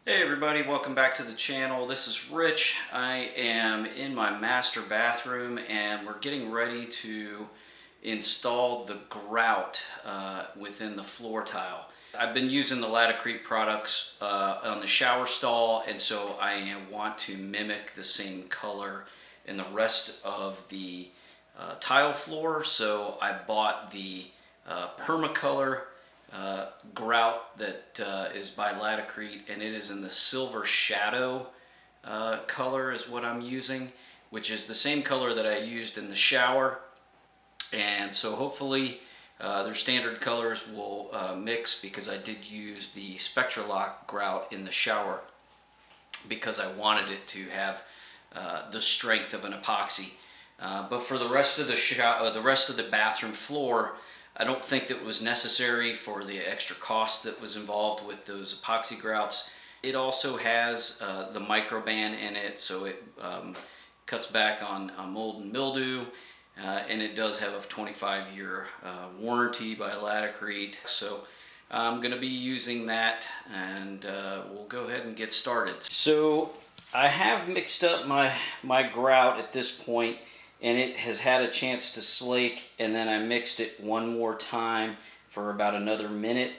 Hey everybody, welcome back to the channel. This is Rich. I am in my master bathroom and we're getting ready to install the grout within the floor tile. I've been using the Laticrete products on the shower stall, and so I want to mimic the same color in the rest of the tile floor. So I bought the Permacolor Grout that is by Laticrete, and it is in the silver shadow color is what I'm using, which is the same color that I used in the shower. And so hopefully their standard colors will mix, because I did use the Spectralock Grout in the shower because I wanted it to have the strength of an epoxy. But for the rest of the bathroom floor, I don't think that it was necessary for the extra cost that was involved with those epoxy grouts. It also has the microban in it, so it cuts back on mold and mildew, and it does have a 25-year warranty by Laticrete. So I'm going to be using that, and we'll go ahead and get started. So I have mixed up my grout at this point, and it has had a chance to slake, and then I mixed it one more time for about another minute.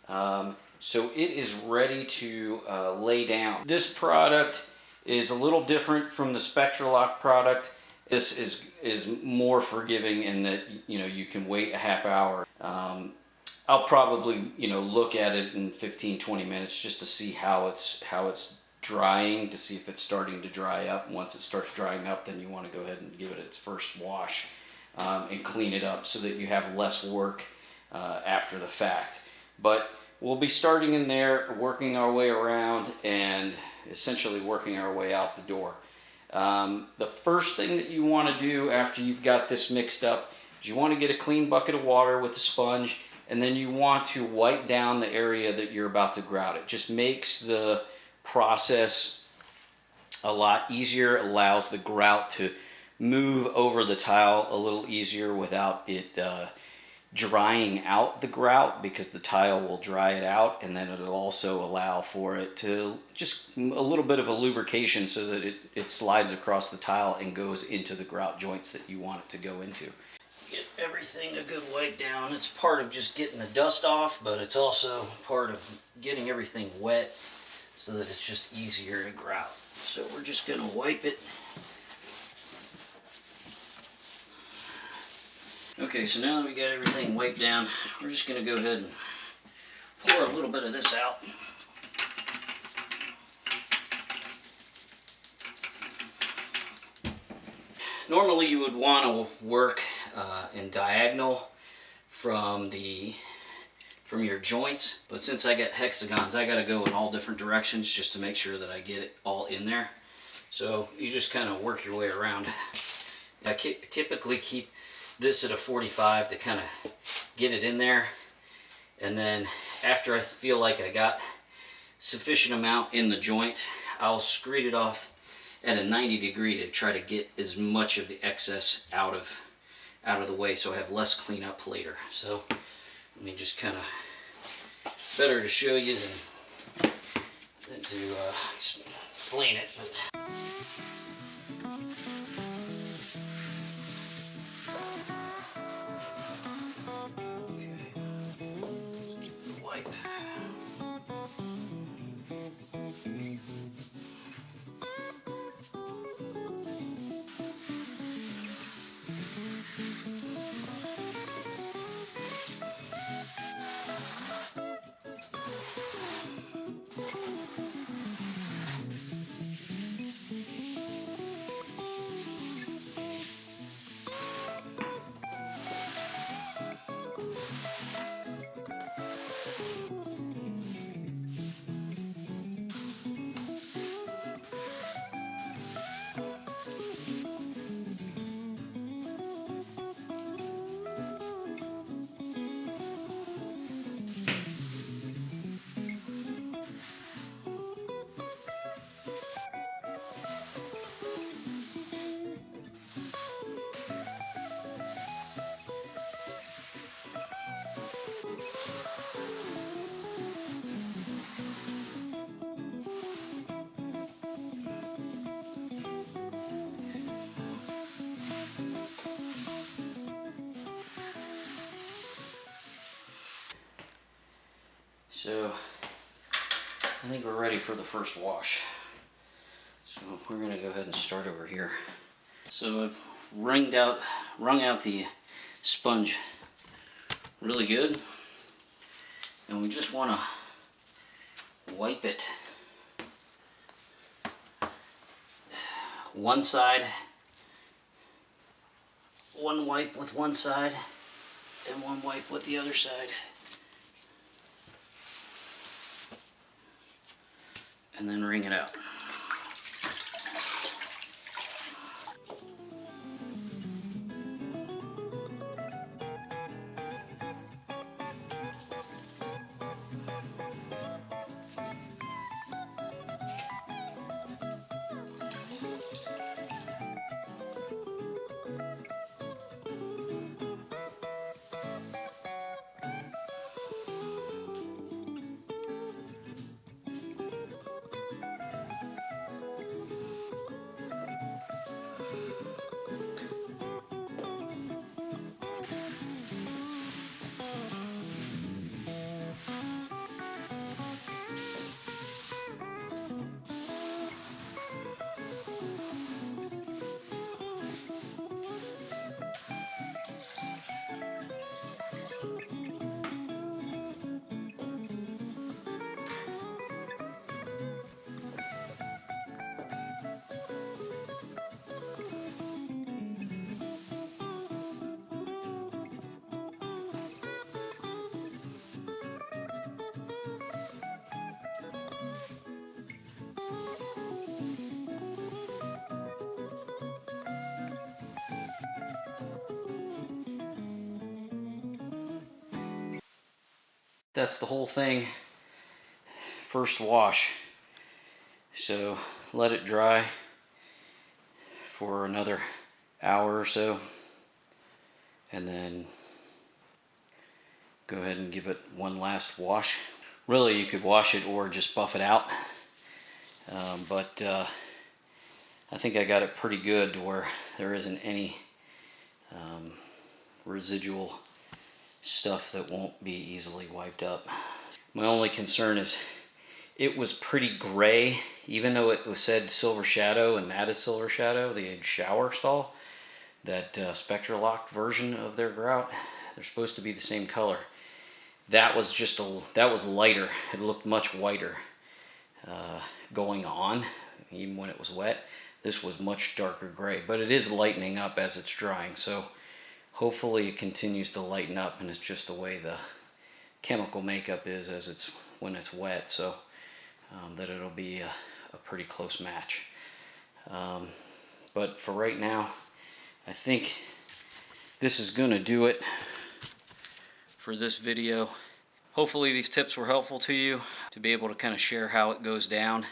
So it is ready to lay down. This product is a little different from the Spectralock product. This is more forgiving in that you can wait a half hour. I'll probably look at it in 15-20 minutes just to see how it's drying, to see if it's starting to dry up. Once it starts drying up, then you want to go ahead and give it its first wash and clean it up so that you have less work after the fact. But we'll be starting in there, working our way around, and essentially working our way out the door. The first thing that you want to do after you've got this mixed up is you want to get a clean bucket of water with a sponge, and then you want to wipe down the area that you're about to grout. It just makes the process a lot easier, allows the grout to move over the tile a little easier without it drying out the grout, because the tile will dry it out, and then it'll also allow for it to just a little bit of a lubrication so that it slides across the tile and goes into the grout joints that you want it to go into. Get everything a good wipe down. It's part of just getting the dust off, but it's also part of getting everything wet so that it's just easier to grout. So we're just going to wipe it. Okay, so now that we got everything wiped down, we're just going to go ahead and pour a little bit of this out. Normally you would want to work in diagonal from your joints, but since I got hexagons, I got to go in all different directions just to make sure that I get it all in there. So you just kind of work your way around. I typically keep this at a 45 to kind of get it in there, and then after I feel like I got sufficient amount in the joint, I'll screed it off at a 90 degree to try to get as much of the excess out of the way, so I have less cleanup later. So let me just kind of, better to show you than to explain it. But wipe. So I think we're ready for the first wash. So we're going to go ahead and start over here. So I've wrung out the sponge really good, and we just want to wipe it one side, one wipe with one side and one wipe with the other side, and then wring it out. That's the whole thing, first wash. So let it dry for another hour or so, and then go ahead and give it one last wash. Really, you could wash it or just buff it out, but I think I got it pretty good to where there isn't any residual stuff that won't be easily wiped up. My only concern is it was pretty gray, even though it was said silver shadow, and that is silver shadow, the shower stall, that Spectralocked version of their grout. They're supposed to be the same color. That was just that was lighter. It looked much whiter going on, even when it was wet. This was much darker gray, but it is lightening up as it's drying, so hopefully it continues to lighten up, and it's just the way the chemical makeup is when it's wet, so that it'll be a pretty close match. But for right now, I think this is going to do it for this video. Hopefully these tips were helpful to you to be able to kind of share how it goes down.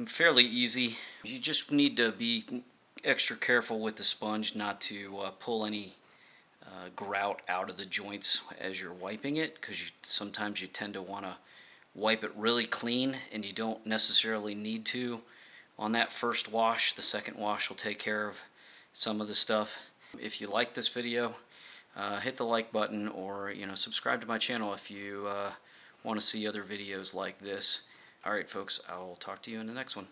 Fairly easy. You just need to be extra careful with the sponge not to pull any grout out of the joints as you're wiping it, because sometimes you tend to want to wipe it really clean, and you don't necessarily need to on that first wash. The second wash will take care of some of the stuff. If you like this video, hit the like button, or subscribe to my channel if you want to see other videos like this. Alright folks, I'll talk to you in the next one.